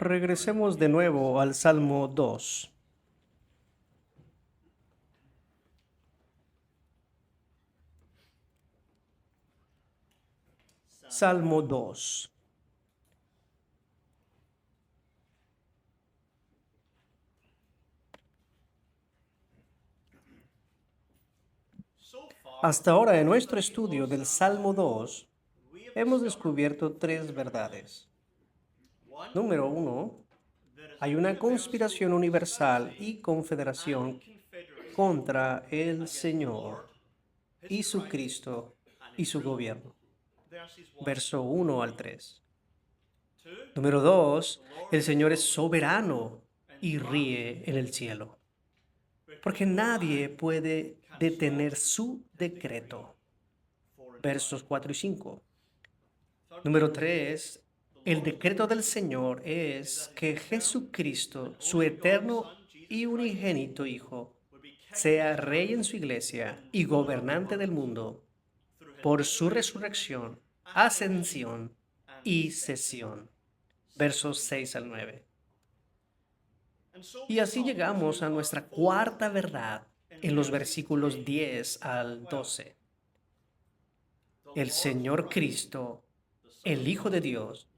Regresemos de nuevo al Salmo 2. Salmo 2. Hasta ahora, en nuestro estudio del Salmo 2, hemos descubierto tres verdades. Número 1, hay una conspiración universal y confederación contra el Señor y su Cristo y su gobierno. Verso 1 al 3. Número 2, el Señor es soberano y ríe en el cielo, porque nadie puede detener su decreto. Versos 4 y 5. Número 3, el decreto del Señor es que Jesucristo, su eterno y unigénito Hijo, sea rey en su iglesia y gobernante del mundo por su resurrección, ascensión y sesión. Versos 6 al 9. Y así llegamos a nuestra cuarta verdad en los versículos 10 al 12. El Señor Cristo, el Hijo de Dios,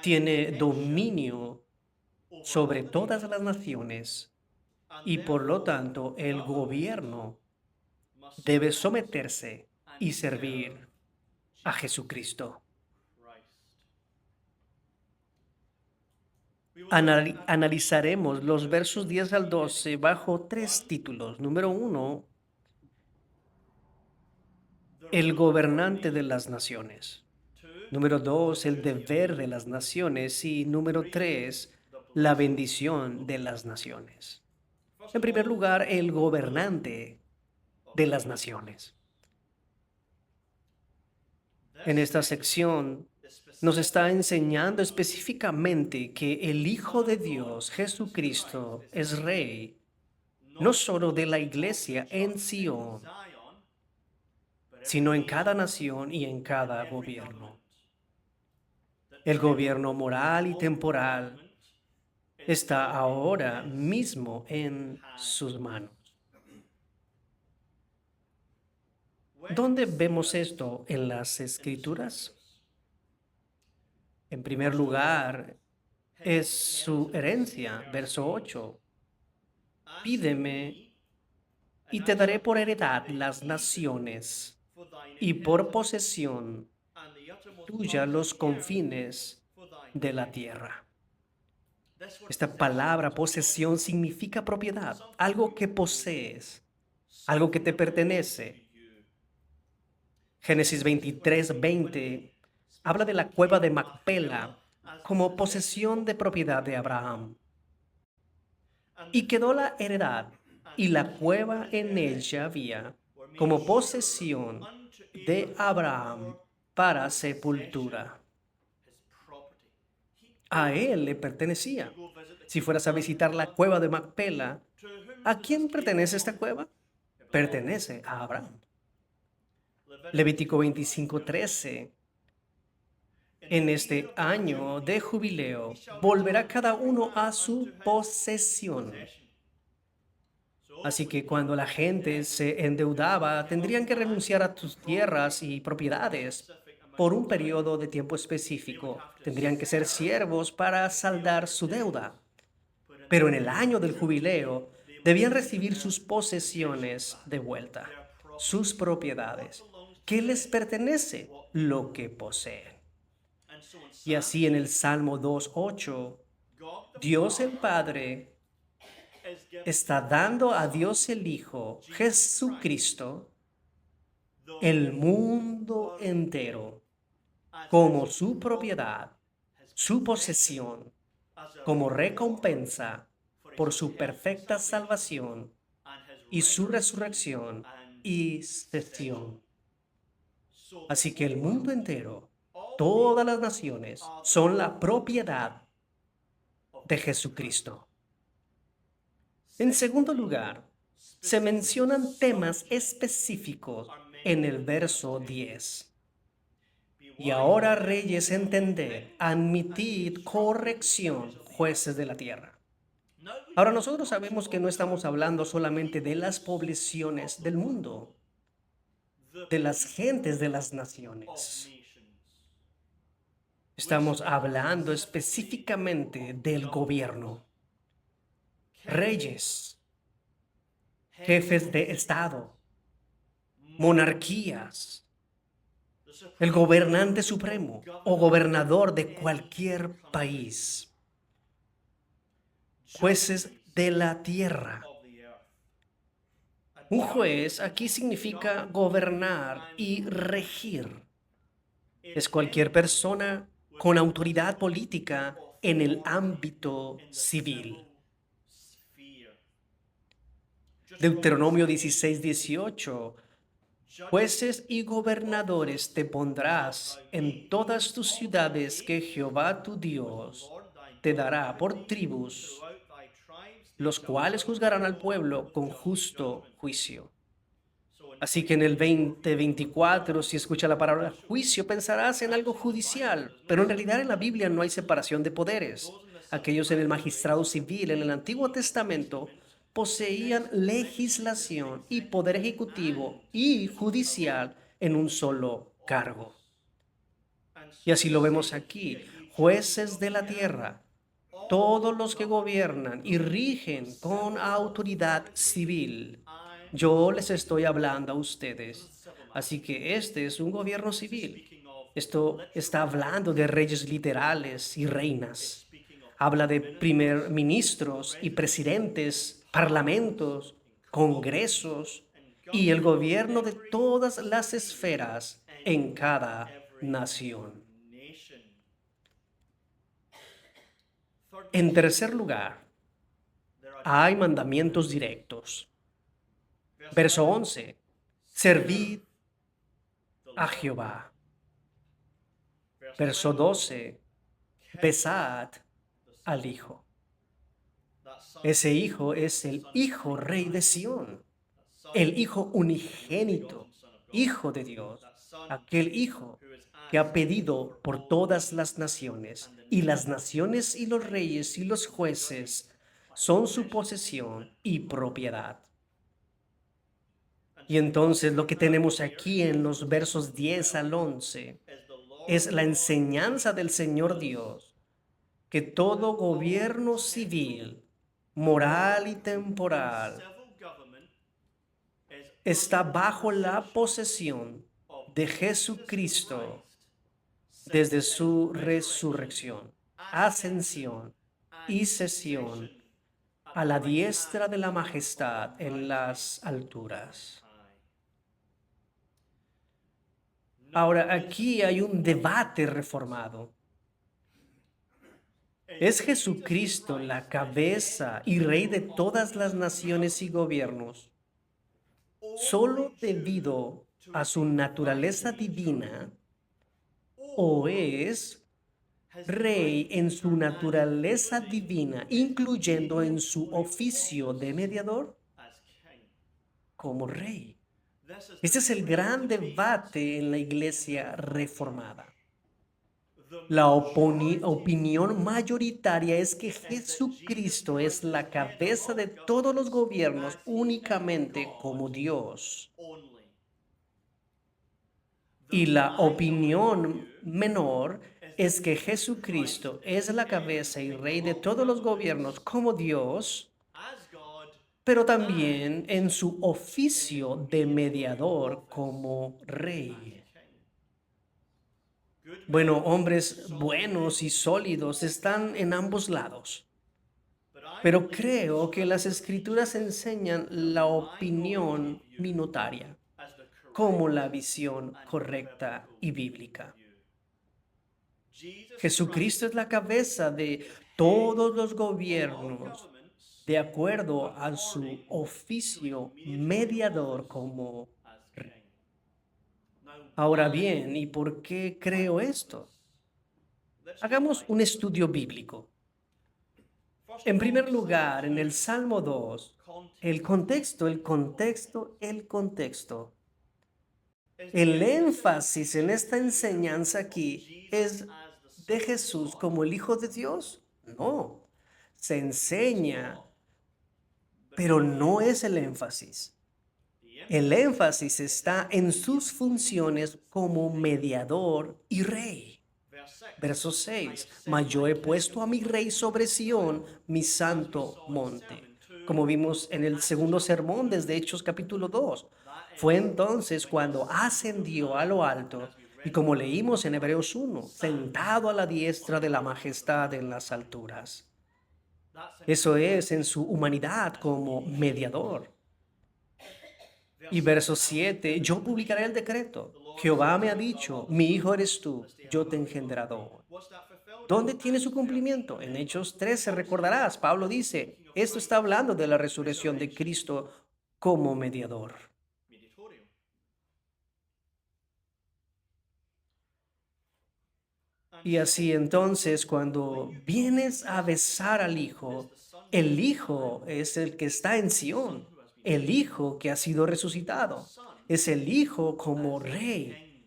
tiene dominio sobre todas las naciones y por lo tanto el gobierno debe someterse y servir a Jesucristo. Analizaremos los versos 10 al 12 bajo tres títulos. Número 1, el gobernante de las naciones. Número 2, el deber de las naciones. Y número 3, la bendición de las naciones. En primer lugar, el gobernante de las naciones. En esta sección nos está enseñando específicamente que el Hijo de Dios, Jesucristo, es Rey, no solo de la iglesia en Sion, sino en cada nación y en cada gobierno. El gobierno moral y temporal está ahora mismo en sus manos. ¿Dónde vemos esto en las Escrituras? En primer lugar, es su herencia, verso 8. Pídeme y te daré por heredad las naciones y por posesión tuya los confines de la tierra. Esta palabra posesión significa propiedad, algo que posees, algo que te pertenece. Génesis 23:20 habla de la cueva de Macpela como posesión de propiedad de Abraham. Y quedó la heredad y la cueva en ella había como posesión de Abraham para sepultura. A él le pertenecía. Si fueras a visitar la cueva de Macpela, ¿a quién pertenece esta cueva? Pertenece a Abraham. Levítico 25:13. En este año de jubileo volverá cada uno a su posesión. Así que cuando la gente se endeudaba, tendrían que renunciar a sus tierras y propiedades por un periodo de tiempo específico. Tendrían que ser siervos para saldar su deuda. Pero en el año del jubileo, debían recibir sus posesiones de vuelta, sus propiedades. ¿Qué les pertenece? Lo que poseen. Y así en el Salmo 2:8, Dios el Padre está dando a Dios el Hijo, Jesucristo, el mundo entero como su propiedad, su posesión, como recompensa por su perfecta salvación y su resurrección y sesión. Así que el mundo entero, todas las naciones, son la propiedad de Jesucristo. En segundo lugar, se mencionan temas específicos en el verso 10. Y ahora, reyes, entended, admitid corrección, jueces de la tierra. Ahora nosotros sabemos que no estamos hablando solamente de las poblaciones del mundo, de las gentes de las naciones. Estamos hablando específicamente del gobierno. Reyes, jefes de Estado, monarquías, el gobernante supremo o gobernador de cualquier país, jueces de la tierra. Un juez aquí significa gobernar y regir. Es cualquier persona con autoridad política en el ámbito civil. Deuteronomio 16:18. Jueces y gobernadores te pondrás en todas tus ciudades que Jehová tu Dios te dará por tribus, los cuales juzgarán al pueblo con justo juicio. Así que en el 2024, si escucha la palabra juicio, pensarás en algo judicial, pero en realidad en la Biblia no hay separación de poderes. Aquellos en el magistrado civil en el Antiguo Testamento poseían legislación y poder ejecutivo y judicial en un solo cargo. Y así lo vemos aquí, jueces de la tierra, todos los que gobiernan y rigen con autoridad civil. Yo les estoy hablando a ustedes. Así que este es un gobierno civil. Esto está hablando de reyes literales y reinas. Habla de primer ministros y presidentes, parlamentos, congresos y el gobierno de todas las esferas en cada nación. En tercer lugar, hay mandamientos directos. Verso 11. Servid a Jehová. Verso 12. Besad al Hijo. Ese Hijo es el Hijo Rey de Sión, el Hijo unigénito, Hijo de Dios, aquel Hijo que ha pedido por todas las naciones, y las naciones y los reyes y los jueces son su posesión y propiedad. Y entonces lo que tenemos aquí en los versos 10 al 11 es la enseñanza del Señor Dios, que todo gobierno civil, moral y temporal está bajo la posesión de Jesucristo desde su resurrección, ascensión y sesión a la diestra de la majestad en las alturas. Ahora, aquí hay un debate reformado. ¿Es Jesucristo la cabeza y rey de todas las naciones y gobiernos solo debido a su naturaleza divina, o es rey en su naturaleza divina, incluyendo en su oficio de mediador como rey? Este es el gran debate en la iglesia reformada. La opinión mayoritaria es que Jesucristo es la cabeza de todos los gobiernos únicamente como Dios. Y la opinión menor es que Jesucristo es la cabeza y rey de todos los gobiernos como Dios, pero también en su oficio de mediador como rey. Bueno, hombres buenos y sólidos están en ambos lados, pero creo que las escrituras enseñan la opinión minoritaria como la visión correcta y bíblica. Jesucristo es la cabeza de todos los gobiernos de acuerdo a su oficio mediador como rey. Ahora bien, ¿y por qué creo esto? Hagamos un estudio bíblico. En primer lugar, en el Salmo 2, el contexto. El énfasis en esta enseñanza aquí es de Jesús como el Hijo de Dios. No, se enseña, pero no es el énfasis. El énfasis está en sus funciones como mediador y rey. Verso 6. Mas yo he puesto a mi rey sobre Sión, mi santo monte. Como vimos en el segundo sermón desde Hechos capítulo 2. Fue entonces cuando ascendió a lo alto y como leímos en Hebreos 1, sentado a la diestra de la majestad en las alturas. Eso es en su humanidad como mediador. Y verso 7, yo publicaré el decreto. Jehová me ha dicho, mi hijo eres tú, yo te he engendrado. ¿Dónde tiene su cumplimiento? En Hechos 13 recordarás, Pablo dice, esto está hablando de la resurrección de Cristo como mediador. Y así entonces, cuando vienes a besar al Hijo, el Hijo es el que está en Sión, el Hijo que ha sido resucitado, es el Hijo como Rey.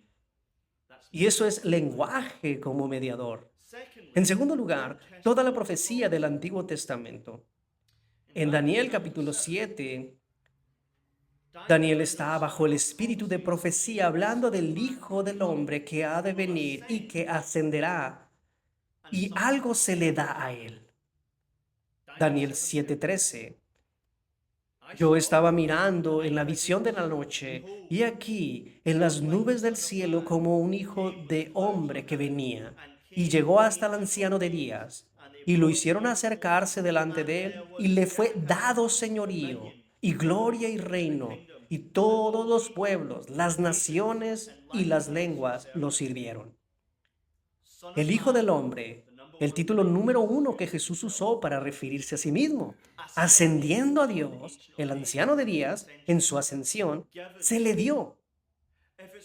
Y eso es lenguaje como mediador. En segundo lugar, toda la profecía del Antiguo Testamento. En Daniel capítulo 7, Daniel está bajo el espíritu de profecía hablando del Hijo del Hombre que ha de venir y que ascenderá y algo se le da a él. Daniel 7:13. Yo estaba mirando en la visión de la noche y aquí en las nubes del cielo como un hijo de hombre que venía y llegó hasta el anciano de días y lo hicieron acercarse delante de él y le fue dado señorío y gloria y reino y todos los pueblos, las naciones y las lenguas lo sirvieron. El Hijo del Hombre, el título número 1 que Jesús usó para referirse a sí mismo, ascendiendo a Dios, el anciano de días, en su ascensión, se le dio.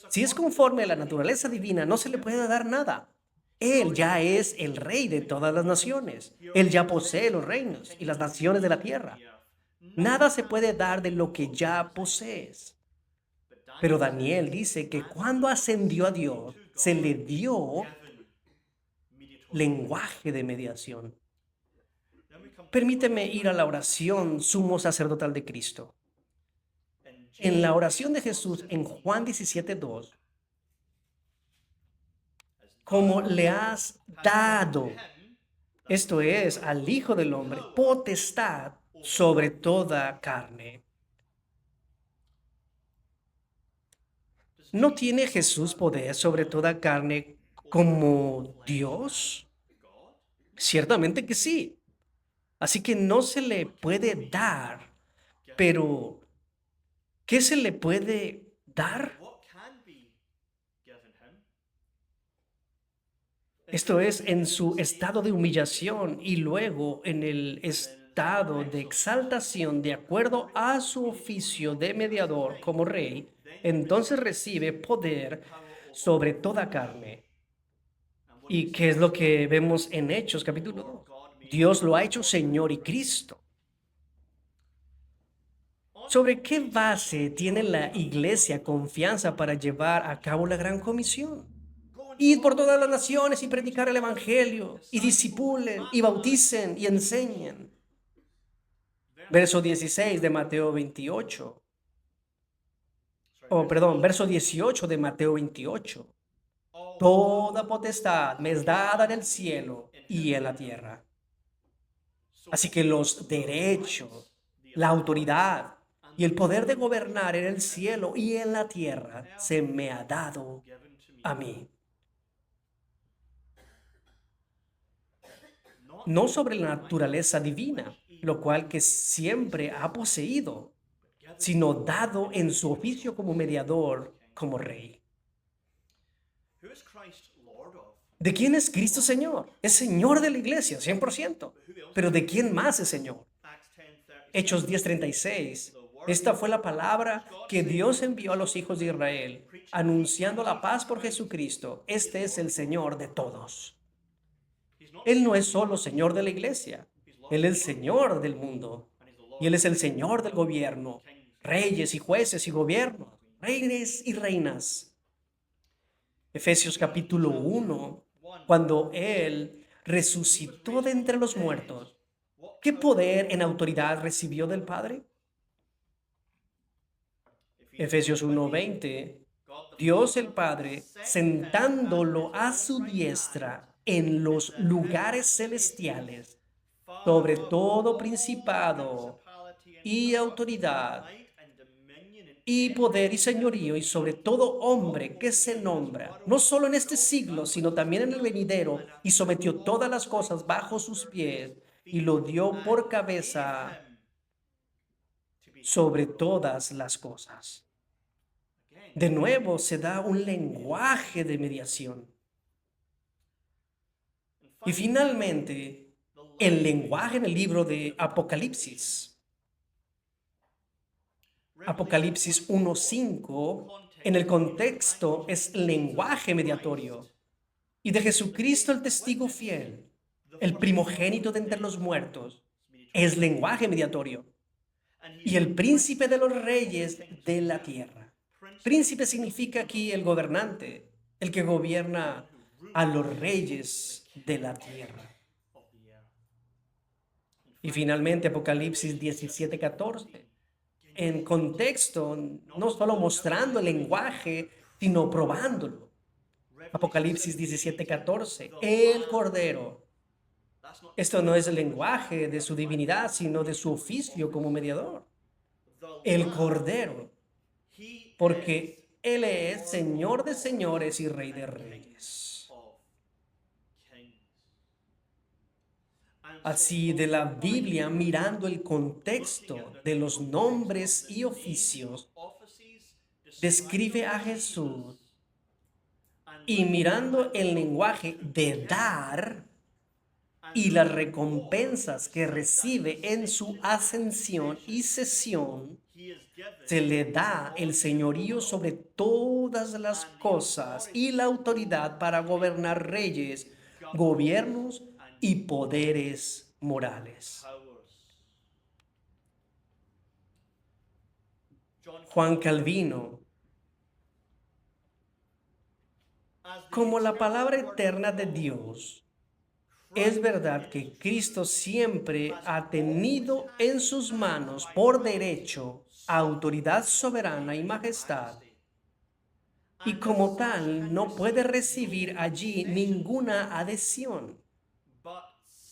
Si es conforme a la naturaleza divina, no se le puede dar nada. Él ya es el rey de todas las naciones. Él ya posee los reinos y las naciones de la tierra. Nada se puede dar de lo que ya posees. Pero Daniel dice que cuando ascendió a Dios, se le dio lenguaje de mediación. Permíteme ir a la oración sumo sacerdotal de Cristo. En la oración de Jesús en Juan 17:2, como le has dado, esto es, al Hijo del Hombre, potestad sobre toda carne. ¿No tiene Jesús poder sobre toda carne como Dios? Ciertamente que sí. Así que no se le puede dar, pero ¿qué se le puede dar? Esto es en su estado de humillación y luego en el estado de exaltación de acuerdo a su oficio de mediador como rey, entonces recibe poder sobre toda carne. ¿Y qué es lo que vemos en Hechos capítulo 2? Dios lo ha hecho Señor y Cristo. ¿Sobre qué base tiene la iglesia confianza para llevar a cabo la gran comisión? Id por todas las naciones y predicar el evangelio, y discipulen, y bauticen, y enseñen. Verso 16 de Mateo 28. Perdón, verso 18 de Mateo 28. Toda potestad me es dada en el cielo y en la tierra. Así que los derechos, la autoridad y el poder de gobernar en el cielo y en la tierra se me ha dado a mí. No sobre la naturaleza divina, lo cual que siempre ha poseído, sino dado en su oficio como mediador, como rey. ¿De quién es Cristo Señor? Es Señor de la iglesia, 100%. Pero ¿de quién más es Señor? Hechos 10:36. Esta fue la palabra que Dios envió a los hijos de Israel, anunciando la paz por Jesucristo. Este es el Señor de todos. Él no es solo Señor de la iglesia, Él es el Señor del mundo. Y Él es el Señor del gobierno, reyes y jueces y gobiernos, reyes y reinas. Efesios capítulo 1, cuando Él resucitó de entre los muertos, ¿qué poder en autoridad recibió del Padre? Efesios 1:20, Dios el Padre, sentándolo a su diestra en los lugares celestiales, sobre todo principado y autoridad y poder y señorío y sobre todo hombre que se nombra, no solo en este siglo, sino también en el venidero, y sometió todas las cosas bajo sus pies y lo dio por cabeza sobre todas las cosas. De nuevo se da un lenguaje de mediación. Y finalmente, el lenguaje en el libro de Apocalipsis. Apocalipsis 1:5, en el contexto es lenguaje mediatorio. Y de Jesucristo el testigo fiel, el primogénito de entre los muertos, es lenguaje mediatorio. Y el príncipe de los reyes de la tierra. Príncipe significa aquí el gobernante, el que gobierna a los reyes de la tierra. Y finalmente Apocalipsis 17:14, en contexto, no solo mostrando el lenguaje, sino probándolo. Apocalipsis 17:14, el Cordero. Esto no es el lenguaje de su divinidad, sino de su oficio como mediador. El Cordero, porque Él es Señor de señores y Rey de reyes. Así de la Biblia, mirando el contexto de los nombres y oficios, describe a Jesús y mirando el lenguaje de dar y las recompensas que recibe en su ascensión y sesión, se le da el señorío sobre todas las cosas y la autoridad para gobernar reyes, gobiernos y poderes morales. Juan Calvino, como la palabra eterna de Dios, es verdad que Cristo siempre ha tenido en sus manos por derecho autoridad soberana y majestad, y como tal no puede recibir allí ninguna adhesión,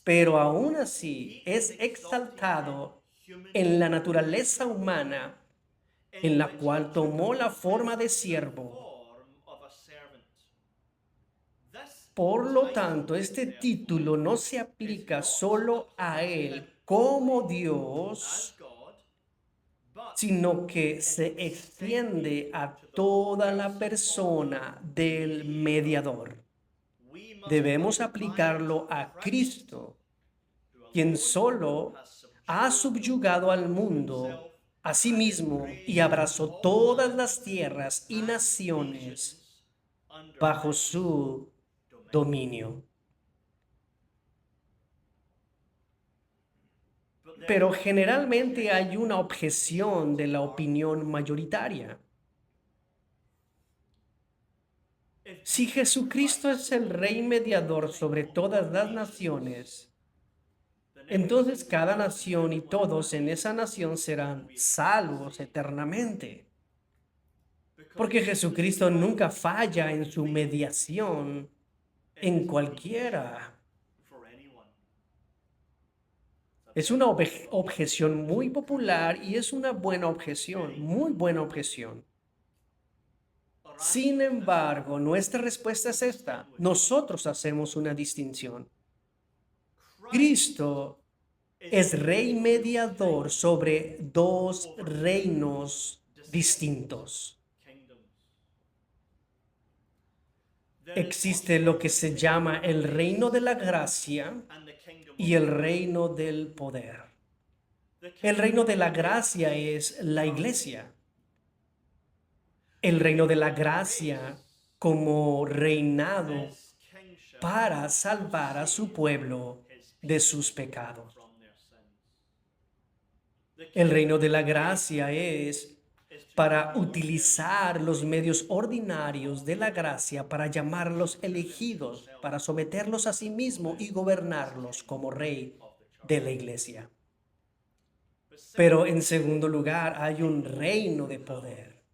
pero aún así es exaltado en la naturaleza humana, en la cual tomó la forma de siervo. Por lo tanto, este título no se aplica solo a Él como Dios, sino que se extiende a toda la persona del mediador. Debemos aplicarlo a Cristo, quien solo ha subyugado al mundo a sí mismo y abrazó todas las tierras y naciones bajo su dominio. Pero generalmente hay una objeción de la opinión mayoritaria. Si Jesucristo es el Rey mediador sobre todas las naciones, entonces cada nación y todos en esa nación serán salvos eternamente. Porque Jesucristo nunca falla en su mediación en cualquiera. Es una objeción muy popular y es una buena objeción, muy buena objeción. Sin embargo, nuestra respuesta es esta. Nosotros hacemos una distinción. Cristo es rey mediador sobre dos reinos distintos. Existe lo que se llama el reino de la gracia y el reino del poder. El reino de la gracia es la iglesia. El reino de la gracia como reinado para salvar a su pueblo de sus pecados. El reino de la gracia es para utilizar los medios ordinarios de la gracia para llamarlos elegidos, para someterlos a sí mismo y gobernarlos como rey de la iglesia. Pero en segundo lugar, hay un reino de poder.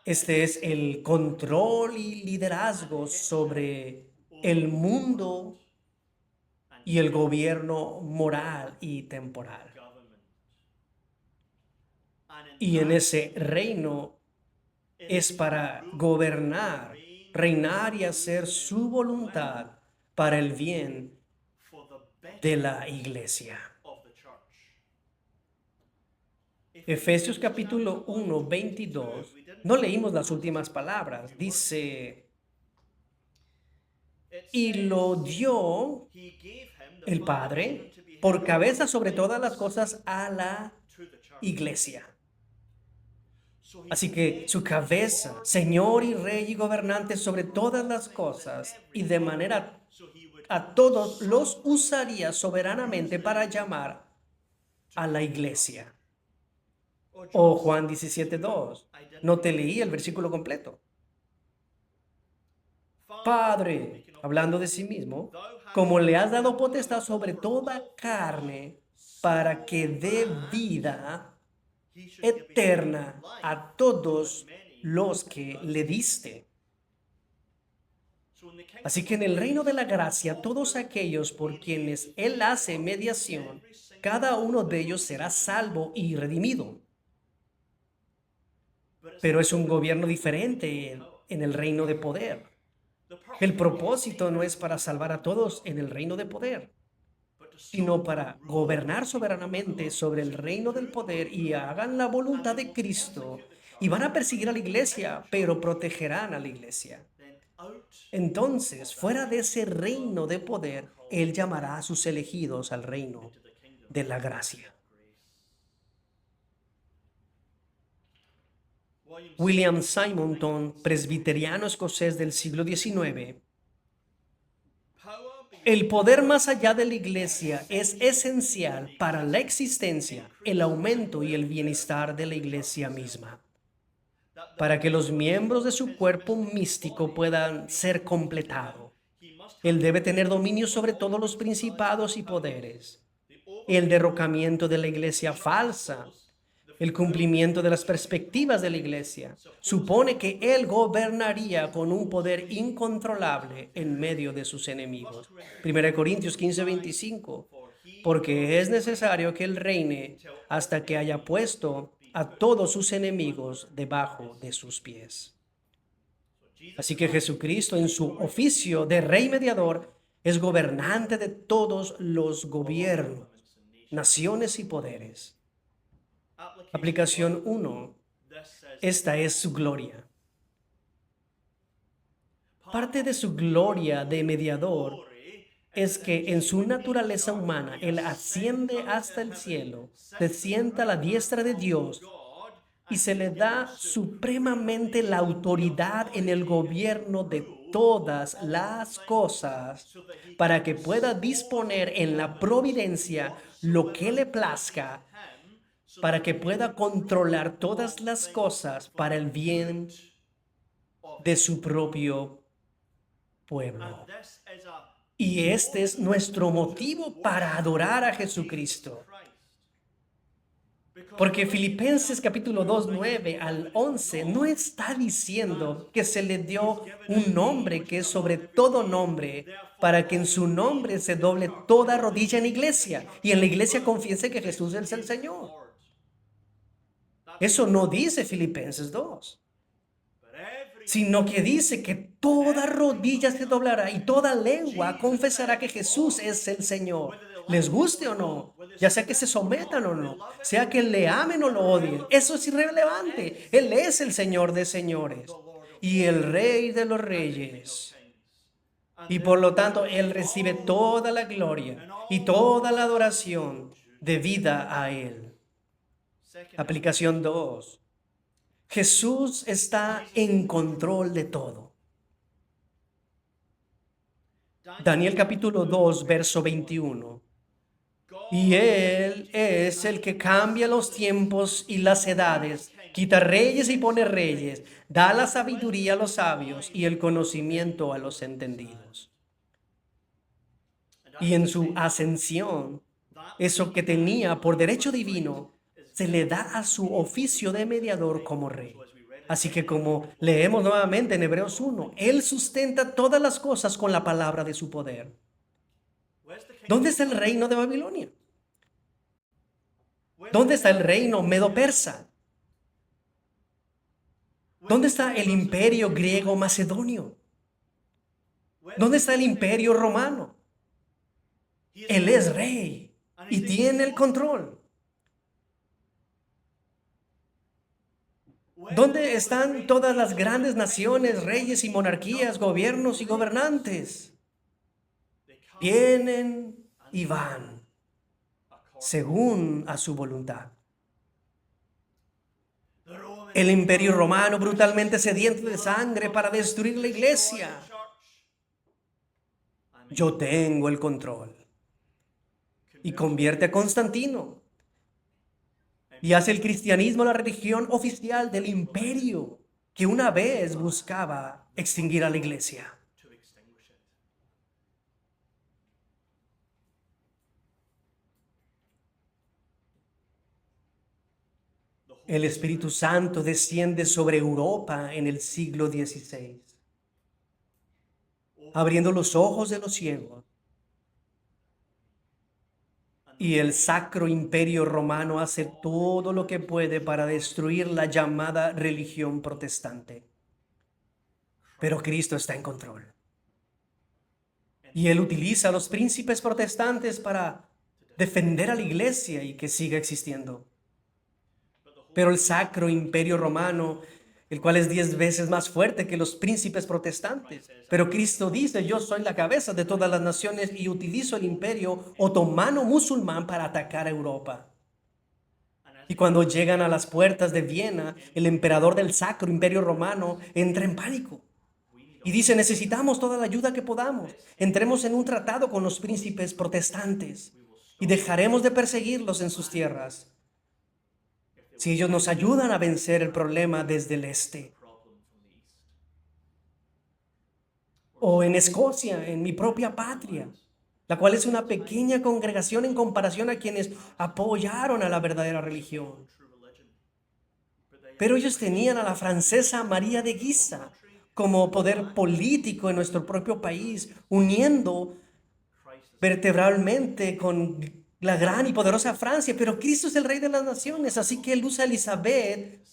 Este es el control y liderazgo sobre el mundo y el gobierno moral y temporal. Y en ese reino es para gobernar, reinar y hacer su voluntad para el bien de la iglesia. Efesios capítulo 1, 22. No leímos las últimas palabras. Dice, y lo dio el Padre por cabeza sobre todas las cosas a la iglesia. Así que su cabeza, Señor y Rey y gobernante sobre todas las cosas, y de manera a todos los usaría soberanamente para llamar a la iglesia. O Juan 17:2. No te leí el versículo completo. Padre, hablando de sí mismo, como le has dado potestad sobre toda carne para que dé vida eterna a todos los que le diste. Así que en el reino de la gracia, todos aquellos por quienes Él hace mediación, cada uno de ellos será salvo y redimido. Pero es un gobierno diferente en el reino de poder. El propósito no es para salvar a todos en el reino de poder, sino para gobernar soberanamente sobre el reino del poder y hagan la voluntad de Cristo y van a perseguir a la iglesia, pero protegerán a la iglesia. Entonces, fuera de ese reino de poder, Él llamará a sus elegidos al reino de la gracia. William Simonton, presbiteriano escocés del siglo XIX, el poder más allá de la iglesia es esencial para la existencia, el aumento y el bienestar de la iglesia misma. Para que los miembros de su cuerpo místico puedan ser completados, Él debe tener dominio sobre todos los principados y poderes. El derrocamiento de la iglesia falsa, el cumplimiento de las perspectivas de la iglesia, supone que Él gobernaría con un poder incontrolable en medio de sus enemigos. 1 Corintios 15:25, porque es necesario que Él reine hasta que haya puesto a todos sus enemigos debajo de sus pies. Así que Jesucristo, en su oficio de Rey Mediador, es gobernante de todos los gobiernos, naciones y poderes. Aplicación 1. Esta es su gloria. Parte de su gloria de mediador es que en su naturaleza humana Él asciende hasta el cielo, se sienta a la diestra de Dios y se le da supremamente la autoridad en el gobierno de todas las cosas para que pueda disponer en la providencia lo que le plazca, para que pueda controlar todas las cosas para el bien de su propio pueblo. Y este es nuestro motivo para adorar a Jesucristo. Porque Filipenses capítulo 2, 9 al 11 no está diciendo que se le dio un nombre que es sobre todo nombre, para que en su nombre se doble toda rodilla en la iglesia y en la iglesia confiese que Jesús es el Señor. Eso no dice Filipenses 2, sino que dice que toda rodilla se doblará y toda lengua confesará que Jesús es el Señor. Les guste o no, ya sea que se sometan o no, sea que le amen o lo odien, eso es irrelevante. Él es el Señor de señores y el Rey de los reyes. Y por lo tanto, Él recibe toda la gloria y toda la adoración debida a Él. Aplicación 2. Jesús está en control de todo. Daniel capítulo 2, verso 21. Y Él es el que cambia los tiempos y las edades, quita reyes y pone reyes, da la sabiduría a los sabios y el conocimiento a los entendidos. Y en su ascensión, eso que tenía por derecho divino, se le da a su oficio de mediador como rey. Así que como leemos nuevamente en Hebreos 1, Él sustenta todas las cosas con la palabra de su poder. ¿Dónde está el reino de Babilonia? ¿Dónde está el reino medo-persa? ¿Dónde está el imperio griego-macedonio? ¿Dónde está el imperio romano? Él es rey y tiene el control. ¿Dónde están todas las grandes naciones, reyes y monarquías, gobiernos y gobernantes? Vienen y van según a su voluntad. El imperio romano brutalmente sediento de sangre para destruir la iglesia. Yo tengo el control. Y convierte a Constantino y hace el cristianismo la religión oficial del imperio que una vez buscaba extinguir a la iglesia. El Espíritu Santo desciende sobre Europa en el siglo XVI, abriendo los ojos de los ciegos. Y el Sacro Imperio Romano hace todo lo que puede para destruir la llamada religión protestante. Pero Cristo está en control. Y Él utiliza a los príncipes protestantes para defender a la iglesia y que siga existiendo. Pero el Sacro Imperio Romano, el cual es 10 veces más fuerte que los príncipes protestantes. Pero Cristo dice, yo soy la cabeza de todas las naciones y utilizo el imperio otomano musulmán para atacar a Europa. Y cuando llegan a las puertas de Viena, el emperador del Sacro Imperio Romano entra en pánico. Y dice, necesitamos toda la ayuda que podamos. Entremos en un tratado con los príncipes protestantes y dejaremos de perseguirlos en sus tierras. Si ellos nos ayudan a vencer el problema desde el este. O en Escocia, en mi propia patria, la cual es una pequeña congregación en comparación a quienes apoyaron a la verdadera religión. Pero ellos tenían a la francesa María de Guisa como poder político en nuestro propio país, uniendo vertebralmente con la gran y poderosa Francia, pero Cristo es el Rey de las Naciones, así que Él usa a Elizabeth,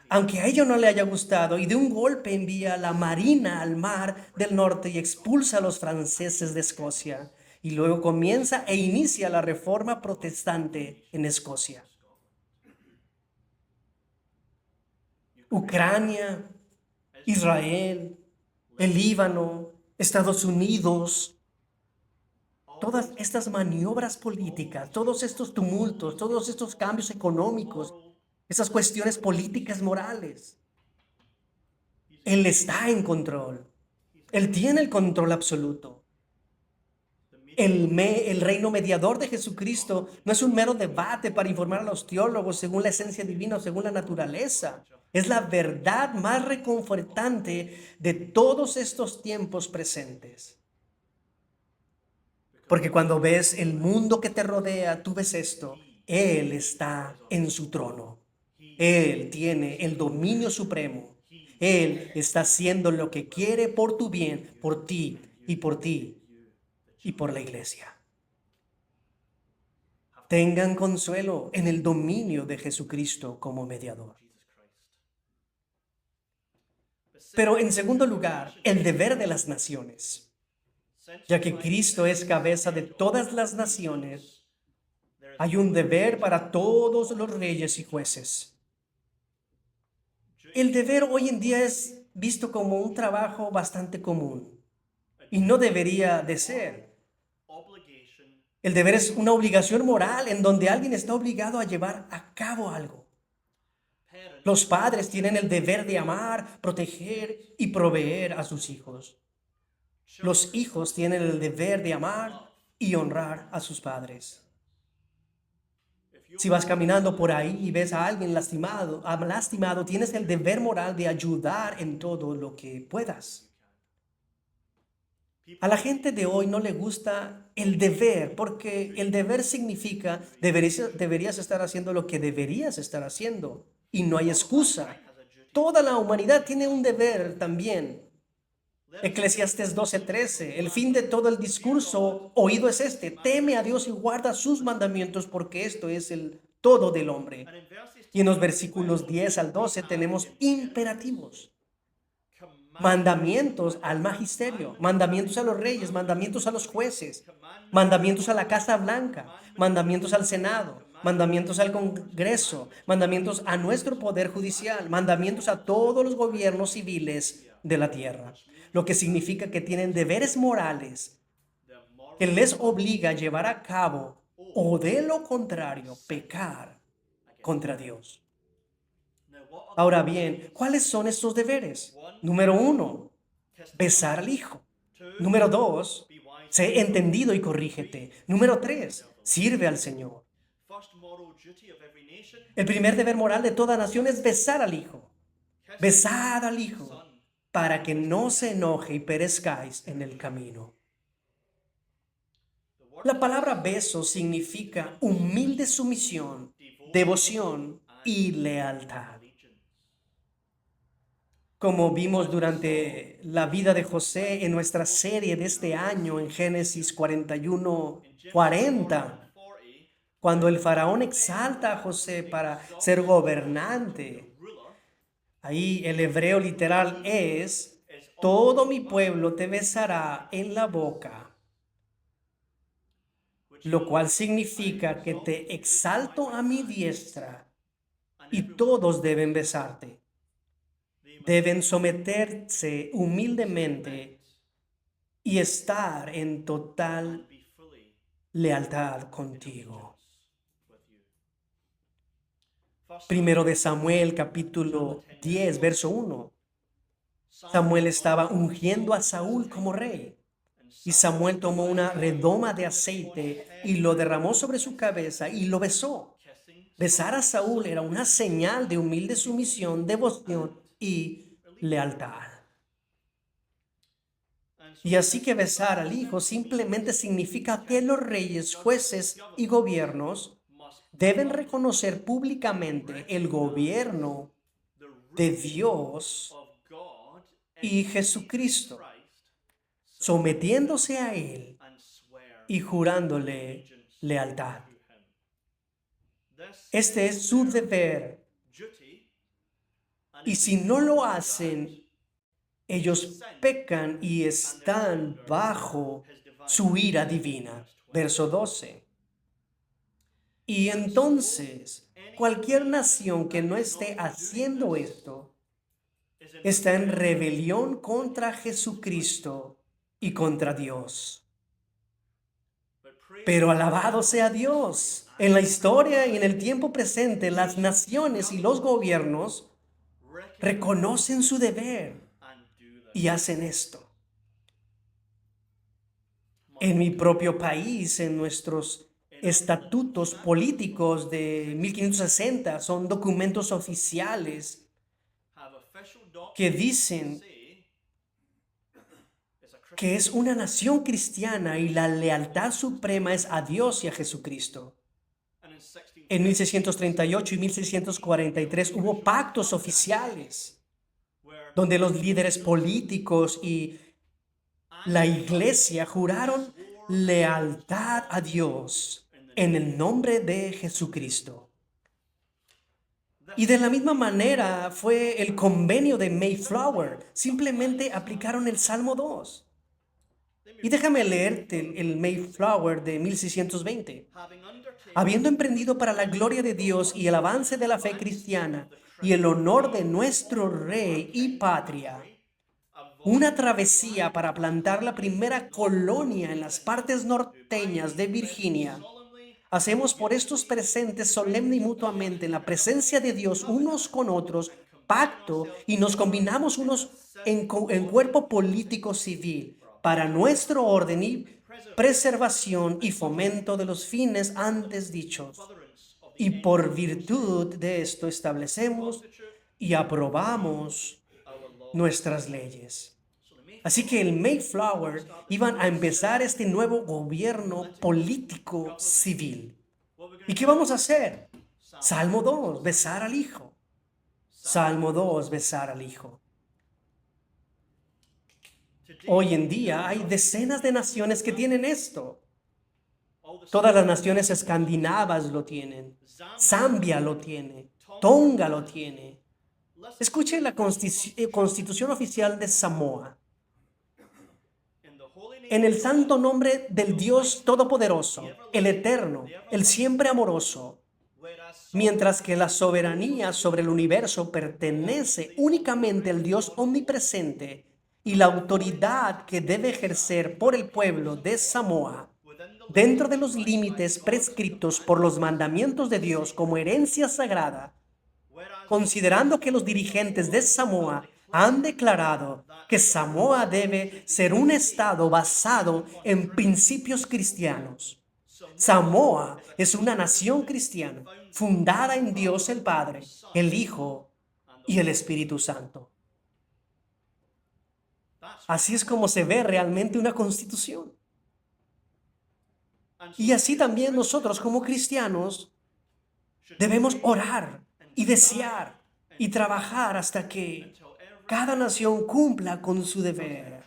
aunque a ella no le haya gustado, y de un golpe envía la marina al mar del norte y expulsa a los franceses de Escocia, y luego comienza e inicia la reforma protestante en Escocia. Ucrania, Israel, el Líbano, Estados Unidos, todas estas maniobras políticas, todos estos tumultos, todos estos cambios económicos, esas cuestiones políticas morales. Él está en control. Él tiene el control absoluto. El reino mediador de Jesucristo no es un mero debate para informar a los teólogos según la esencia divina o según la naturaleza. Es la verdad más reconfortante de todos estos tiempos presentes. Porque cuando ves el mundo que te rodea, tú ves esto. Él está en su trono. Él tiene el dominio supremo. Él está haciendo lo que quiere por tu bien, por ti y por ti y por la iglesia. Tengan consuelo en el dominio de Jesucristo como mediador. Pero en segundo lugar, el deber de las naciones. Ya que Cristo es cabeza de todas las naciones, hay un deber para todos los reyes y jueces. El deber hoy en día es visto como un trabajo bastante común y no debería de ser. El deber es una obligación moral en donde alguien está obligado a llevar a cabo algo. Los padres tienen el deber de amar, proteger y proveer a sus hijos. Los hijos tienen el deber de amar y honrar a sus padres. Si vas caminando por ahí y ves a alguien lastimado, tienes el deber moral de ayudar en todo lo que puedas. A la gente de hoy no le gusta el deber, porque el deber significa deberías estar haciendo lo que deberías estar haciendo y no hay excusa. Toda la humanidad tiene un deber también. Eclesiastés 12:13, el fin de todo el discurso oído es este: teme a Dios y guarda sus mandamientos, porque esto es el todo del hombre. Y en los versículos 10 al 12 tenemos imperativos, mandamientos al magisterio, mandamientos a los reyes, mandamientos a los jueces, mandamientos a la Casa Blanca, mandamientos al Senado, mandamientos al Congreso, mandamientos a nuestro Poder Judicial, mandamientos a todos los gobiernos civiles de la tierra, lo que significa que tienen deberes morales que les obliga a llevar a cabo o de lo contrario pecar contra Dios. Ahora bien, ¿cuáles son estos deberes? Número 1, besar al Hijo. Número 2, sé entendido y corrígete. Número 3, sirve al Señor. El primer deber moral de toda nación es besar al Hijo. Besad al Hijo para que no se enoje y perezcáis en el camino. La palabra beso significa humilde sumisión, devoción y lealtad. Como vimos durante la vida de José en nuestra serie de este año en Génesis 41:40, cuando el faraón exalta a José para ser gobernante, ahí el hebreo literal es: todo mi pueblo te besará en la boca, lo cual significa que te exalto a mi diestra y todos deben besarte. Deben someterse humildemente y estar en total lealtad contigo. Primero de Samuel, capítulo 10, verso 1. Samuel estaba ungiendo a Saúl como rey. Y Samuel tomó una redoma de aceite y lo derramó sobre su cabeza y lo besó. Besar a Saúl era una señal de humilde sumisión, devoción y lealtad. Y así que besar al Hijo simplemente significa que los reyes, jueces y gobiernos deben reconocer públicamente el gobierno de Dios y Jesucristo, sometiéndose a Él y jurándole lealtad. Este es su deber. Y si no lo hacen, ellos pecan y están bajo su ira divina. Verso 12. Y entonces, cualquier nación que no esté haciendo esto, está en rebelión contra Jesucristo y contra Dios. Pero alabado sea Dios. En la historia y en el tiempo presente, las naciones y los gobiernos reconocen su deber y hacen esto. En mi propio país, en nuestros estatutos políticos de 1560, son documentos oficiales que dicen que es una nación cristiana y la lealtad suprema es a Dios y a Jesucristo. En 1638 y 1643 hubo pactos oficiales donde los líderes políticos y la iglesia juraron lealtad a Dios en el nombre de Jesucristo. Y de la misma manera fue el convenio de Mayflower. Simplemente aplicaron el Salmo 2. Y déjame leerte el Mayflower de 1620. Habiendo emprendido para la gloria de Dios y el avance de la fe cristiana y el honor de nuestro rey y patria, una travesía para plantar la primera colonia en las partes norteñas de Virginia, hacemos por estos presentes solemne y mutuamente en la presencia de Dios unos con otros pacto y nos combinamos unos en cuerpo político civil para nuestro orden y preservación y fomento de los fines antes dichos, y por virtud de esto establecemos y aprobamos nuestras leyes. Así que el Mayflower iban a empezar este nuevo gobierno político civil. ¿Y qué vamos a hacer? Salmo 2, besar al Hijo. Salmo 2, besar al Hijo. Hoy en día hay decenas de naciones que tienen esto. Todas las naciones escandinavas lo tienen. Zambia lo tiene. Tonga lo tiene. Escuche la constitución oficial de Samoa. En el santo nombre del Dios Todopoderoso, el Eterno, el siempre amoroso, mientras que la soberanía sobre el universo pertenece únicamente al Dios omnipresente y la autoridad que debe ejercer por el pueblo de Samoa, dentro de los límites prescritos por los mandamientos de Dios como herencia sagrada, considerando que los dirigentes de Samoa han declarado que Samoa debe ser un estado basado en principios cristianos. Samoa es una nación cristiana fundada en Dios el Padre, el Hijo y el Espíritu Santo. Así es como se ve realmente una constitución. Y así también nosotros como cristianos debemos orar y desear y trabajar hasta que cada nación cumpla con su deber.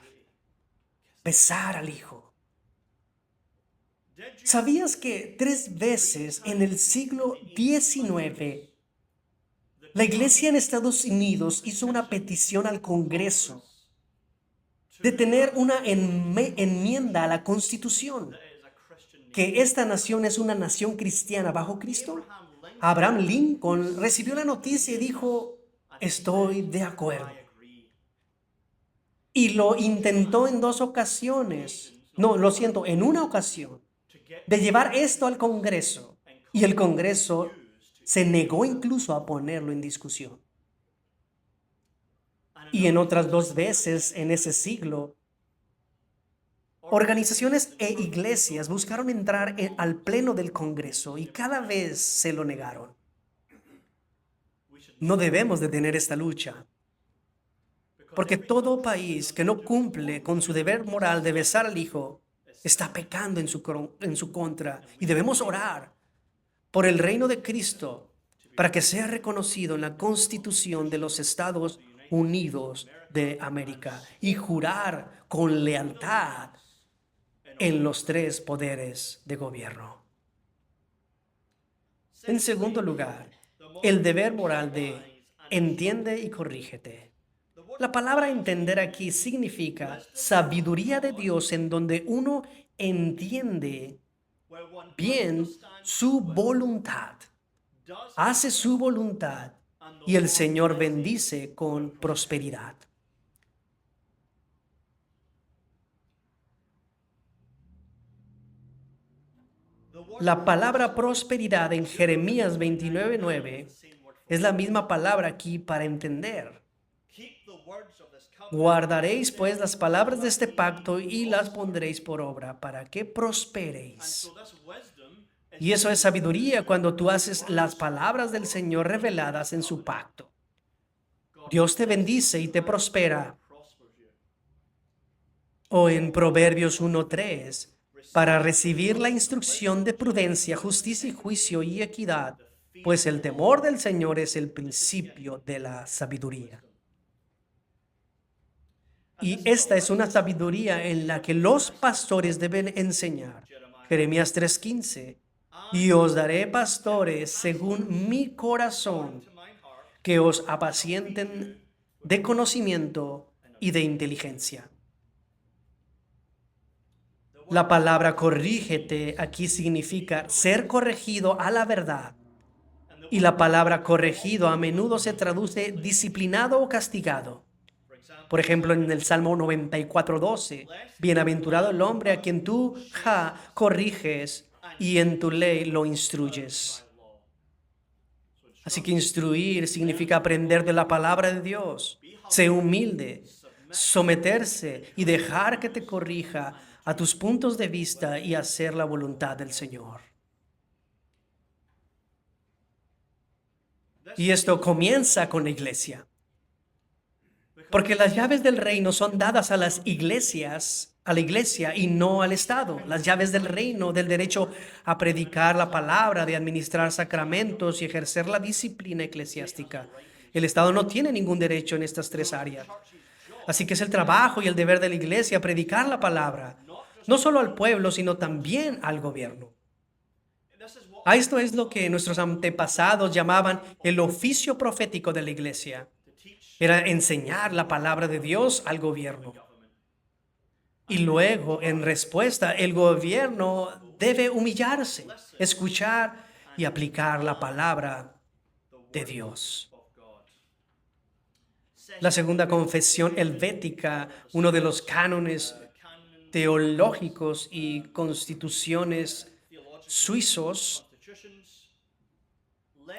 Besar al Hijo. ¿Sabías que 3 veces en el siglo XIX la iglesia en Estados Unidos hizo una petición al Congreso de tener una enmienda a la Constitución, que esta nación es una nación cristiana bajo Cristo? Abraham Lincoln recibió la noticia y dijo, estoy de acuerdo. Y lo intentó en 2 ocasiones, no, lo siento, en una ocasión, de llevar esto al Congreso. Y el Congreso se negó incluso a ponerlo en discusión. Y en otras 2 veces en ese siglo, organizaciones e iglesias buscaron entrar al pleno del Congreso y cada vez se lo negaron. No debemos de tener esta lucha, porque todo país que no cumple con su deber moral de besar al Hijo está pecando en su contra, y debemos orar por el reino de Cristo para que sea reconocido en la Constitución de los Estados Unidos de América y jurar con lealtad en los 3 poderes de gobierno. En segundo lugar, el deber moral de entiende y corrígete. La palabra entender aquí significa sabiduría de Dios, en donde uno entiende bien su voluntad, hace su voluntad y el Señor bendice con prosperidad. La palabra prosperidad en Jeremías 29:9 es la misma palabra aquí para entender. Guardaréis pues las palabras de este pacto y las pondréis por obra para que prosperéis. Y eso es sabiduría cuando tú haces las palabras del Señor reveladas en su pacto. Dios te bendice y te prospera. O en Proverbios 1:3, para recibir la instrucción de prudencia, justicia y juicio y equidad, pues el temor del Señor es el principio de la sabiduría. Y esta es una sabiduría en la que los pastores deben enseñar. Jeremías 3:15, y os daré pastores según mi corazón, que os apacienten de conocimiento y de inteligencia. La palabra corrígete aquí significa ser corregido a la verdad. Y la palabra corregido a menudo se traduce disciplinado o castigado. Por ejemplo, en el Salmo 94:12, bienaventurado el hombre a quien tú, corriges y en tu ley lo instruyes. Así que instruir significa aprender de la palabra de Dios. Sé humilde, someterse y dejar que te corrija a tus puntos de vista y hacer la voluntad del Señor. Y esto comienza con la iglesia. Porque las llaves del reino son dadas a las iglesias, a la iglesia y no al Estado. Las llaves del reino, del derecho a predicar la palabra, de administrar sacramentos y ejercer la disciplina eclesiástica. El Estado no tiene ningún derecho en estas tres áreas. Así que es el trabajo y el deber de la iglesia predicar la palabra, no solo al pueblo, sino también al gobierno. A esto es lo que nuestros antepasados llamaban el oficio profético de la iglesia. Era enseñar la palabra de Dios al gobierno. Y luego, en respuesta, el gobierno debe humillarse, escuchar y aplicar la palabra de Dios. La segunda confesión helvética, uno de los cánones teológicos y constituciones suizos,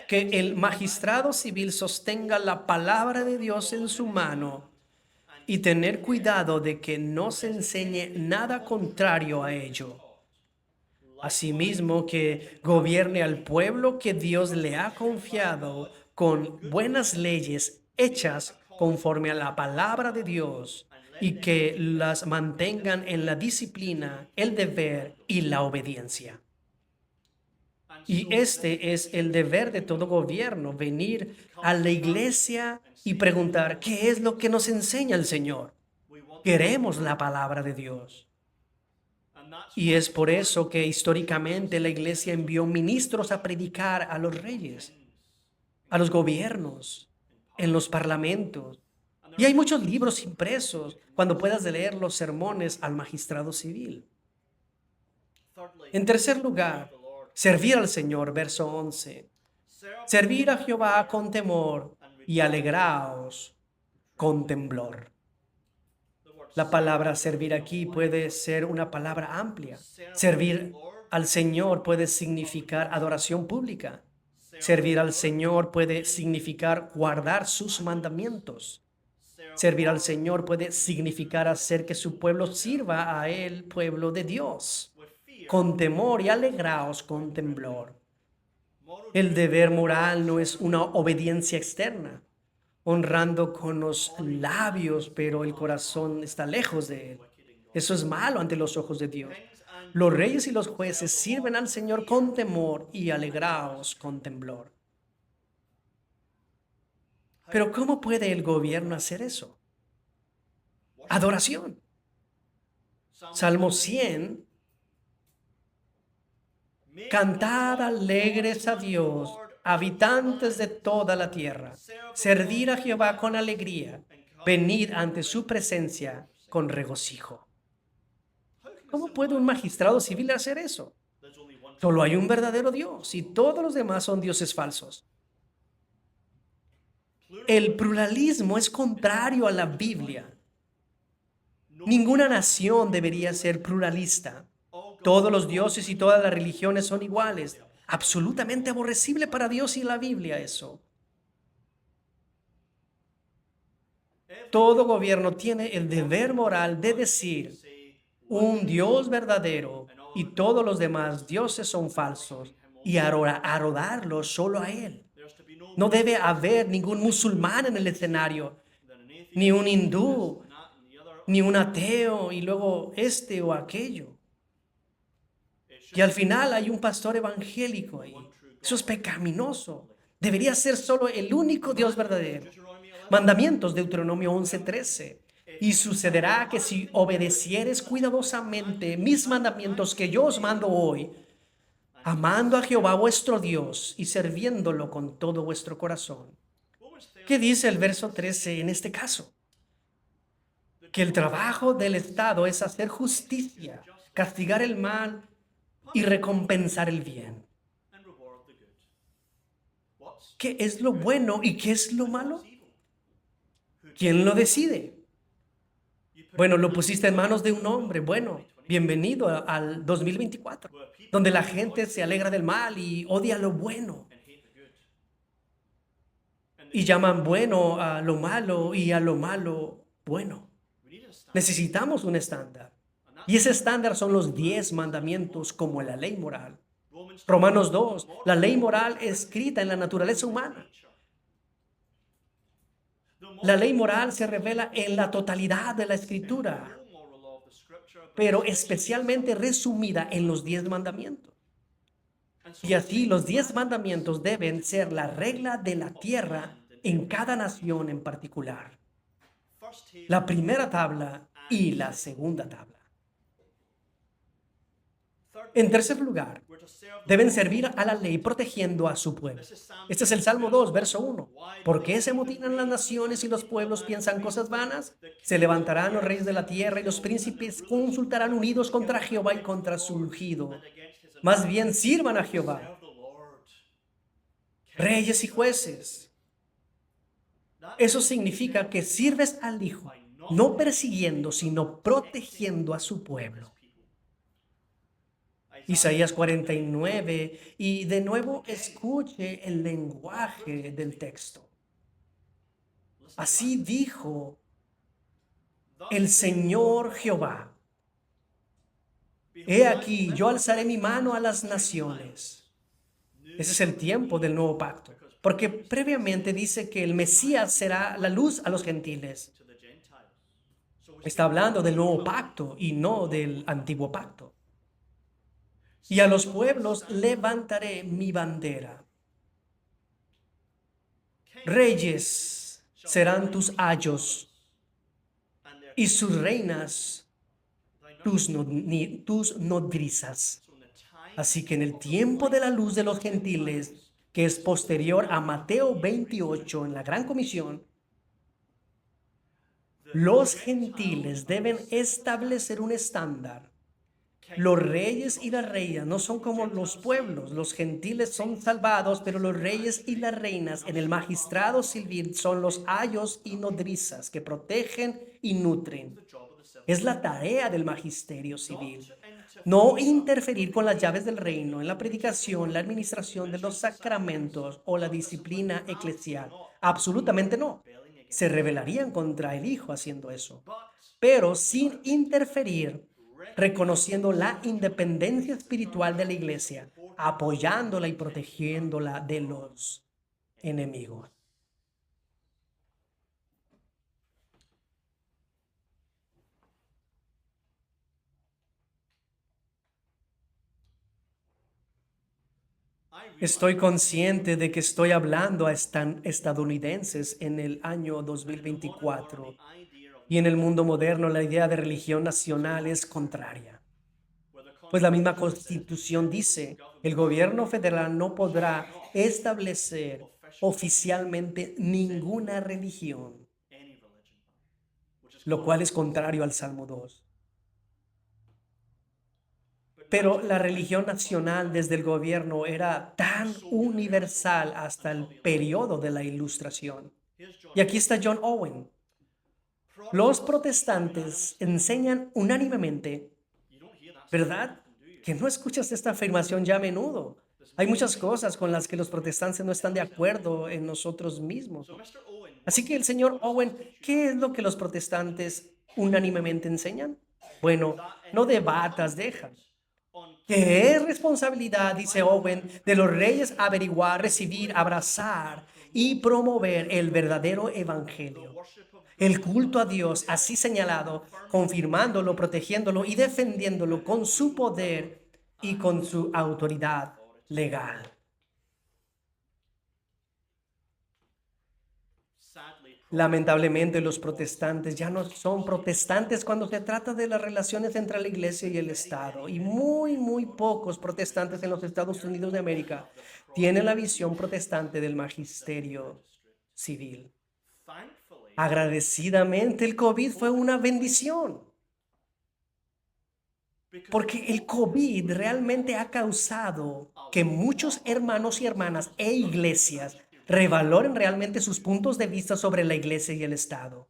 que el magistrado civil sostenga la palabra de Dios en su mano y tener cuidado de que no se enseñe nada contrario a ello. Asimismo, que gobierne al pueblo que Dios le ha confiado con buenas leyes hechas conforme a la palabra de Dios y que las mantengan en la disciplina, el deber y la obediencia. Y este es el deber de todo gobierno, venir a la iglesia y preguntar, ¿qué es lo que nos enseña el Señor? Queremos la palabra de Dios. Y es por eso que históricamente la iglesia envió ministros a predicar a los reyes, a los gobiernos, en los parlamentos. Y hay muchos libros impresos cuando puedas leer los sermones al magistrado civil. En tercer lugar, servir al Señor, verso 11. Servir a Jehová con temor y alegraos con temblor. La palabra servir aquí puede ser una palabra amplia. Servir al Señor puede significar adoración pública. Servir al Señor puede significar guardar sus mandamientos. Servir al Señor puede significar hacer que su pueblo sirva a Él, pueblo de Dios, con temor y alegraos con temblor. El deber moral no es una obediencia externa, honrando con los labios, pero el corazón está lejos de Él. Eso es malo ante los ojos de Dios. Los reyes y los jueces sirven al Señor con temor y alegraos con temblor. Pero ¿cómo puede el gobierno hacer eso? Adoración. Salmo 100. Cantad alegres a Dios, habitantes de toda la tierra. Servir a Jehová con alegría. Venid ante su presencia con regocijo. ¿Cómo puede un magistrado civil hacer eso? Solo hay un verdadero Dios y todos los demás son dioses falsos. El pluralismo es contrario a la Biblia. Ninguna nación debería ser pluralista. Todos los dioses y todas las religiones son iguales. Absolutamente aborrecible para Dios y la Biblia eso. Todo gobierno tiene el deber moral de decir un Dios verdadero y todos los demás dioses son falsos y adorarlo solo a Él. No debe haber ningún musulmán en el escenario, ni un hindú, ni un ateo y luego este o aquello. Y al final hay un pastor evangélico ahí. Eso es pecaminoso. Debería ser solo el único Dios verdadero. Mandamientos, Deuteronomio 11:13. Y sucederá que si obedecieres cuidadosamente mis mandamientos que yo os mando hoy, amando a Jehová vuestro Dios y sirviéndolo con todo vuestro corazón. ¿Qué dice el verso 13 en este caso? Que el trabajo del Estado es hacer justicia, castigar el mal y recompensar el bien. ¿Qué es lo bueno y qué es lo malo? ¿Quién lo decide? Bueno, lo pusiste en manos de un hombre. Bueno, bienvenido al 2024, donde la gente se alegra del mal y odia lo bueno. Y llaman bueno a lo malo y a lo malo bueno. Necesitamos un estándar. Y ese estándar son los 10 mandamientos como la ley moral. Romanos 2, la ley moral escrita en la naturaleza humana. La ley moral se revela en la totalidad de la Escritura, pero especialmente resumida en los 10 mandamientos. Y así los 10 mandamientos deben ser la regla de la tierra en cada nación en particular. La primera tabla y la segunda tabla. En tercer lugar, deben servir a la ley protegiendo a su pueblo. Este es el Salmo 2, verso 1. ¿Por qué se amotinan las naciones y los pueblos piensan cosas vanas? Se levantarán los reyes de la tierra y los príncipes consultarán unidos contra Jehová y contra su ungido. Más bien sirvan a Jehová, reyes y jueces. Eso significa que sirves al Hijo, no persiguiendo, sino protegiendo a su pueblo. Isaías 49, y de nuevo escuche el lenguaje del texto. Así dijo el Señor Jehová: he aquí, yo alzaré mi mano a las naciones. Ese es el tiempo del nuevo pacto, porque previamente dice que el Mesías será la luz a los gentiles. Está hablando del nuevo pacto y no del antiguo pacto. Y a los pueblos levantaré mi bandera. Reyes serán tus ayos y sus reinas tus nodrizas. Así que en el tiempo de la luz de los gentiles, que es posterior a Mateo 28 en la Gran Comisión, los gentiles deben establecer un estándar. Los reyes y las reinas no son como los pueblos. Los gentiles son salvados, pero los reyes y las reinas en el magistrado civil son los ayos y nodrizas que protegen y nutren. Es la tarea del magisterio civil. No interferir con las llaves del reino en la predicación, la administración de los sacramentos o la disciplina eclesial. Absolutamente no. Se rebelarían contra el Hijo haciendo eso. Pero sin interferir, reconociendo la independencia espiritual de la iglesia, apoyándola y protegiéndola de los enemigos. Estoy consciente de que estoy hablando a estadounidenses en el año 2024 y en el mundo moderno la idea de religión nacional es contraria. Pues la misma Constitución dice, el gobierno federal no podrá establecer oficialmente ninguna religión, lo cual es contrario al Salmo 2. Pero la religión nacional desde el gobierno era tan universal hasta el periodo de la Ilustración. Y aquí está John Owen. Los protestantes enseñan unánimemente, ¿verdad? Que no escuchas esta afirmación ya a menudo. Hay muchas cosas con las que los protestantes no están de acuerdo en nosotros mismos. Así que el señor Owen, ¿qué es lo que los protestantes unánimemente enseñan? Bueno, no debatas, deja. Que es responsabilidad, dice Owen, de los reyes averiguar, recibir, abrazar y promover el verdadero evangelio. El culto a Dios así señalado, confirmándolo, protegiéndolo y defendiéndolo con su poder y con su autoridad legal. Lamentablemente, los protestantes ya no son protestantes cuando se trata de las relaciones entre la iglesia y el Estado. Y muy pocos protestantes en los Estados Unidos de América tienen la visión protestante del magisterio civil. Agradecidamente, el COVID fue una bendición. Porque el COVID realmente ha causado que muchos hermanos y hermanas e iglesias revaloren realmente sus puntos de vista sobre la iglesia y el Estado.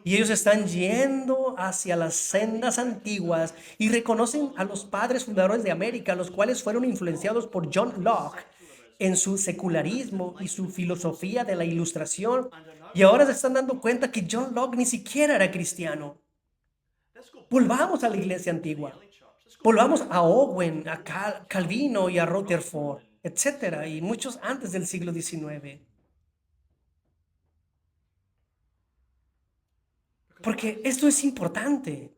Y ellos están yendo hacia las sendas antiguas y reconocen a los padres fundadores de América, los cuales fueron influenciados por John Locke en su secularismo y su filosofía de la Ilustración. Y ahora se están dando cuenta que John Locke ni siquiera era cristiano. Volvamos a la iglesia antigua. Volvamos a Owen, a Calvino y a Rutherford, etcétera, y muchos antes del siglo XIX. Porque esto es importante.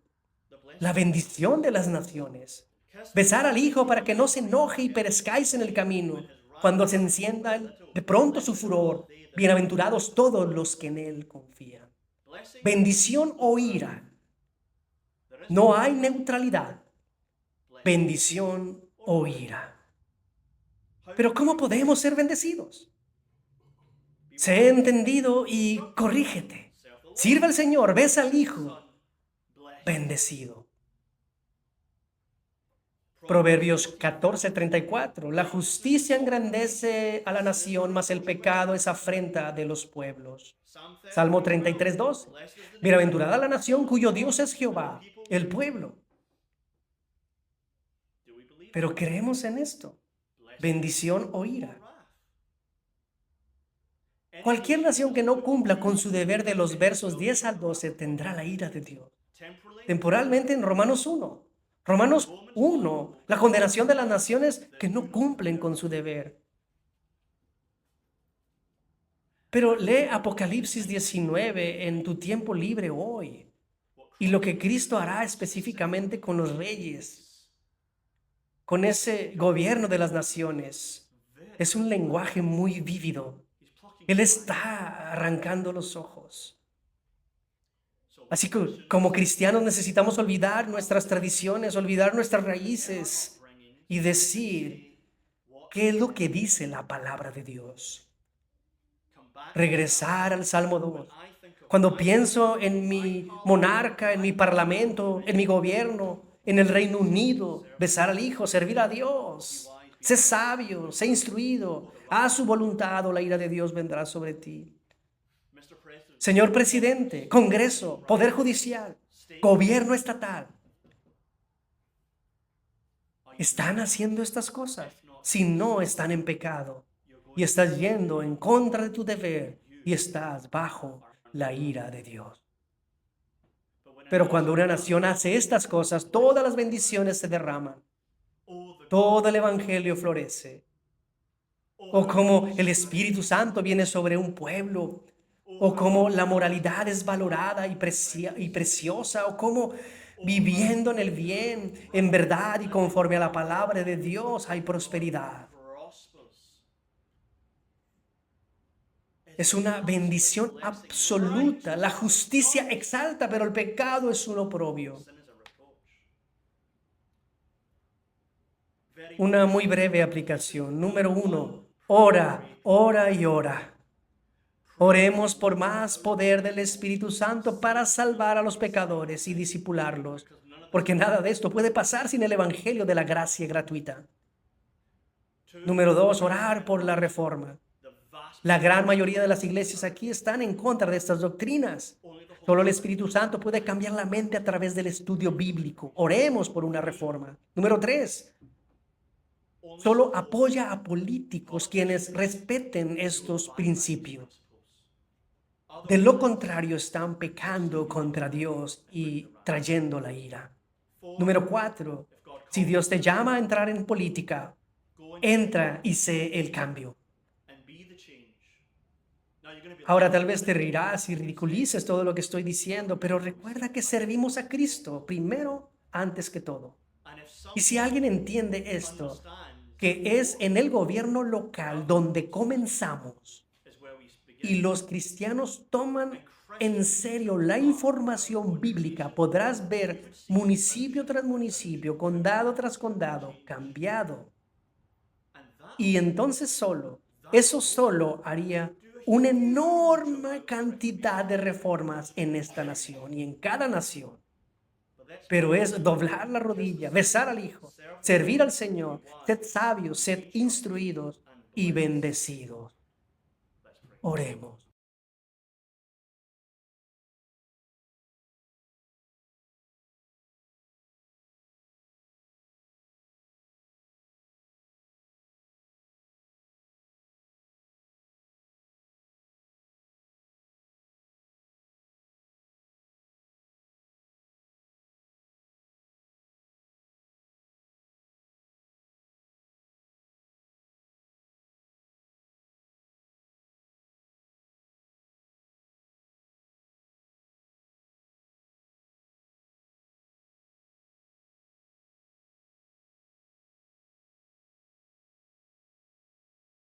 La bendición de las naciones. Besar al Hijo para que no se enoje y perezcáis en el camino, cuando se encienda de pronto su furor. Bienaventurados todos los que en Él confían. Bendición o ira. No hay neutralidad. Bendición o ira. Pero ¿cómo podemos ser bendecidos? Sé entendido y corrígete. Sirve al Señor, besa al Hijo. Bendecido. Proverbios 14:34. La justicia engrandece a la nación, mas el pecado es afrenta de los pueblos. Salmo 33:12. Bienaventurada la nación cuyo Dios es Jehová, el pueblo. Pero creemos en esto. Bendición o ira. Cualquier nación que no cumpla con su deber de los versos 10 al 12 tendrá la ira de Dios. Temporalmente en Romanos 1. Romanos 1, la condenación de las naciones que no cumplen con su deber. Pero lee Apocalipsis 19 en tu tiempo libre hoy y lo que Cristo hará específicamente con los reyes, con ese gobierno de las naciones. Es un lenguaje muy vívido. Él está arrancando los ojos. Así que como cristianos necesitamos olvidar nuestras tradiciones, olvidar nuestras raíces y decir qué es lo que dice la palabra de Dios. Regresar al Salmo 2. Cuando pienso en mi monarca, en mi parlamento, en mi gobierno, en el Reino Unido, besar al Hijo, servir a Dios. Sé sabio, sé instruido. Haz su voluntad o la ira de Dios vendrá sobre ti. Señor presidente, Congreso, Poder Judicial, Gobierno Estatal. ¿Están haciendo estas cosas? Si no, están en pecado y estás yendo en contra de tu deber y estás bajo la ira de Dios. Pero cuando una nación hace estas cosas, todas las bendiciones se derraman. Todo el evangelio florece. O como el Espíritu Santo viene sobre un pueblo, o como la moralidad es valorada y preciosa, o como viviendo en el bien, en verdad y conforme a la palabra de Dios hay prosperidad. Es una bendición absoluta. La justicia exalta, pero el pecado es un oprobio. Una muy breve aplicación. Número 1, ora, ora y ora. Oremos por más poder del Espíritu Santo para salvar a los pecadores y disipularlos, porque nada de esto puede pasar sin el Evangelio de la gracia gratuita. Número 2, orar por la reforma. La gran mayoría de las iglesias aquí están en contra de estas doctrinas. Solo el Espíritu Santo puede cambiar la mente a través del estudio bíblico. Oremos por una reforma. Número 3, solo apoya a políticos quienes respeten estos principios. De lo contrario, están pecando contra Dios y trayendo la ira. Número 4, si Dios te llama a entrar en política, entra y sé el cambio. Ahora tal vez te rirás y ridiculices todo lo que estoy diciendo, pero recuerda que servimos a Cristo primero antes que todo. Y si alguien entiende esto, que es en el gobierno local donde comenzamos, y los cristianos toman en serio la información bíblica, podrás ver municipio tras municipio, condado tras condado, cambiado. Y entonces eso solo haría una enorme cantidad de reformas en esta nación y en cada nación. Pero es doblar la rodilla, besar al Hijo, servir al Señor, sed sabios, sed instruidos y bendecidos. Oremos.